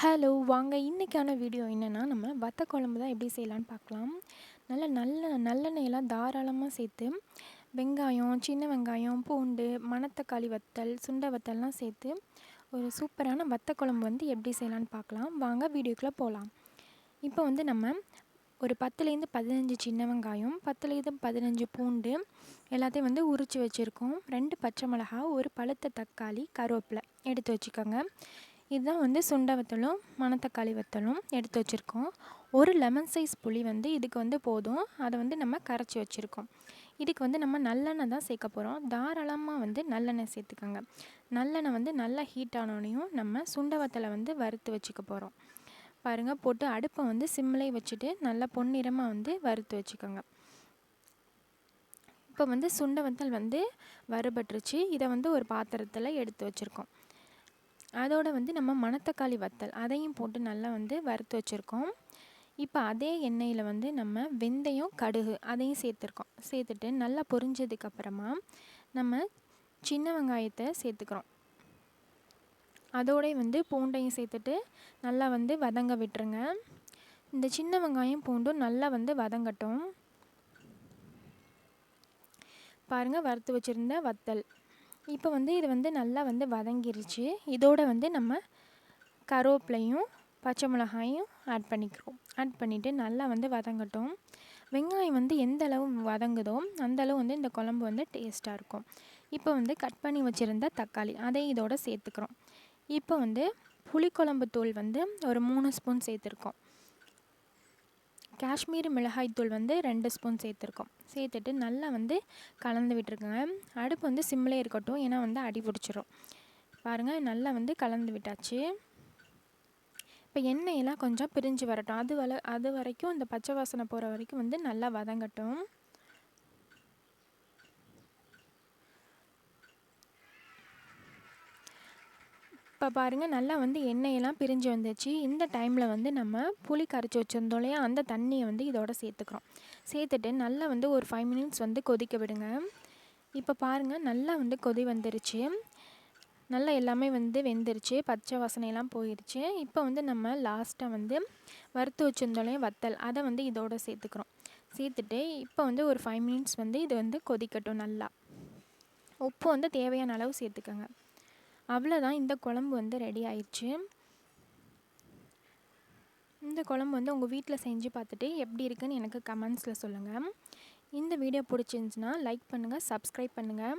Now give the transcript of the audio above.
Hello வாங்க இன்றைக்கான video என்னென்னா நம்ம வத்த குழம்பு தான் எப்படி செய்யலான்னு பார்க்கலாம். நல்லெண்ணெயெல்லாம் தாராளமாக சேர்த்து வெங்காயம், சின்ன வெங்காயம், பூண்டு, மணத்தக்காளி வத்தல், சுண்டை வத்தல்லாம் சேர்த்து ஒரு சூப்பரான வத்த குழம்பு வந்து எப்படி செய்யலான்னு பார்க்கலாம். வாங்க வீடியோக்குள்ளே போகலாம். இப்போ வந்து நம்ம ஒரு 10லேருந்து 15 சின்ன வெங்காயம், 10லேருந்து 15 பூண்டு எல்லாத்தையும் வந்து உரித்து வச்சுருக்கோம். 2 பச்சை மிளகா, ஒரு பழுத்த தக்காளி, கருவேப்பிலை எடுத்து வச்சுக்கோங்க. இதுதான் வந்து சுண்டை வத்தலும் மணத்தக்காளி வத்தலும் எடுத்து வச்சுருக்கோம். ஒரு லெமன் சைஸ் புளி வந்து இதுக்கு வந்து போதும். அதை வந்து நம்ம கரைச்சி வச்சுருக்கோம். இதுக்கு வந்து நம்ம நல்லெண்ணெய் தான் சேர்க்க போகிறோம். தாராளமாக வந்து நல்லெண்ணெய் சேர்த்துக்கோங்க. நல்லெண்ணெய் வந்து நல்லா ஹீட் ஆனோடனையும் நம்ம சுண்டை வத்தலை வந்து வறுத்து வச்சுக்க போகிறோம். பாருங்கள், போட்டு அடுப்பை வந்து சிம்மிலே வச்சுட்டு நல்லா பொன்னிறமாக வந்து வறுத்து வச்சுக்கோங்க. இப்போ வந்து சுண்டை வத்தல் வந்து வறுபட்டுருச்சு. இதை வந்து ஒரு பாத்திரத்தில் எடுத்து வச்சுருக்கோம். அதோடு வந்து நம்ம மணத்தக்காளி வத்தல் அதையும் போட்டு நல்லா வந்து வறுத்து வச்சுருக்கோம். இப்போ அதே எண்ணெயில் வந்து நம்ம வெந்தயம், கடுகு அதையும் சேர்த்துருக்கோம். சேர்த்துட்டு நல்லா பொரிஞ்சதுக்கப்புறமா நம்ம சின்ன வெங்காயத்தை சேர்த்துக்கிறோம். அதோடய வந்து பூண்டையும் சேர்த்துட்டு நல்லா வந்து வதங்க விட்டுருங்க. இந்த சின்ன வெங்காயம் பூண்டும் நல்லா வந்து வதங்கட்டும். பாருங்கள், வறுத்து வச்சுருந்த வத்தல் இப்போ வந்து இது வந்து நல்லா வந்து வதங்கிருச்சு. இதோடு வந்து நம்ம கருவேப்பிலையும் பச்சை மிளகாயும் ஆட் பண்ணிக்கிறோம். ஆட் பண்ணிவிட்டு நல்லா வந்து வதங்கட்டும். வெங்காயம் வந்து எந்த அளவு வதங்குதோ அந்தளவு வந்து இந்த குழம்பு வந்து டேஸ்ட்டாக இருக்கும். இப்போ வந்து கட் பண்ணி வச்சுருந்த தக்காளி அதையும் இதோடு சேர்த்துக்கிறோம். இப்போ வந்து புளிக்குழம்பு தூள் வந்து ஒரு 3 ஸ்பூன் சேர்த்துருக்கோம். காஷ்மீரி மிளகாய்த்தூள் வந்து 2 ஸ்பூன் சேர்த்துருக்கோம். சேர்த்துட்டு நல்லா வந்து கலந்து விட்டுருக்குங்க. அடுப்பு வந்து சிம்மிலே இருக்கட்டும், ஏன்னா வந்து அடி பிடிச்சிரும். பாருங்கள், நல்லா வந்து கலந்து விட்டாச்சு. இப்போ எண்ணெயெல்லாம் கொஞ்சம் பிரிஞ்சு வரட்டும். அது வரைக்கும் இந்த பச்சை வாசனை போகிற வரைக்கும் வந்து நல்லா வதங்கட்டும். இப்போ பாருங்கள், நல்லா வந்து எண்ணெயெல்லாம் பிரிஞ்சு வந்துச்சு. இந்த டைமில் வந்து நம்ம புளி கரைச்சி வச்சுருந்தோம் இல்லையா, அந்த தண்ணியை வந்து இதோட சேர்த்துக்கிறோம். சேர்த்துட்டு நல்லா வந்து ஒரு 5 மினிட்ஸ் வந்து கொதிக்க விடுங்க. இப்போ பாருங்கள், நல்லா வந்து கொதி வந்துருச்சு. நல்லா எல்லாமே வந்து வெந்துருச்சு, பச்சை வாசனையெல்லாம் போயிடுச்சு. இப்போ வந்து நம்ம லாஸ்ட்டாக வந்து வறுத்து வச்சுருந்தோம் இல்லையா வத்தல், அதை வந்து இதோட சேர்த்துக்கிறோம். சேர்த்துட்டு இப்போ வந்து ஒரு 5 மினிட்ஸ் வந்து இது வந்து கொதிக்கட்டும். நல்லா உப்பு வந்து தேவையான அளவு சேர்த்துக்கோங்க. அவ்வளோதான், இந்த குழம்பு வந்து ரெடி ஆயிடுச்சு. இந்த குழம்பு வந்து உங்கள் வீட்டில் செஞ்சு பார்த்துட்டு எப்படி இருக்குன்னு எனக்கு கமெண்ட்ஸில் சொல்லுங்கள். இந்த வீடியோ பிடிச்சிருந்துச்சின்னா லைக் பண்ணுங்கள், சப்ஸ்கிரைப் பண்ணுங்கள்.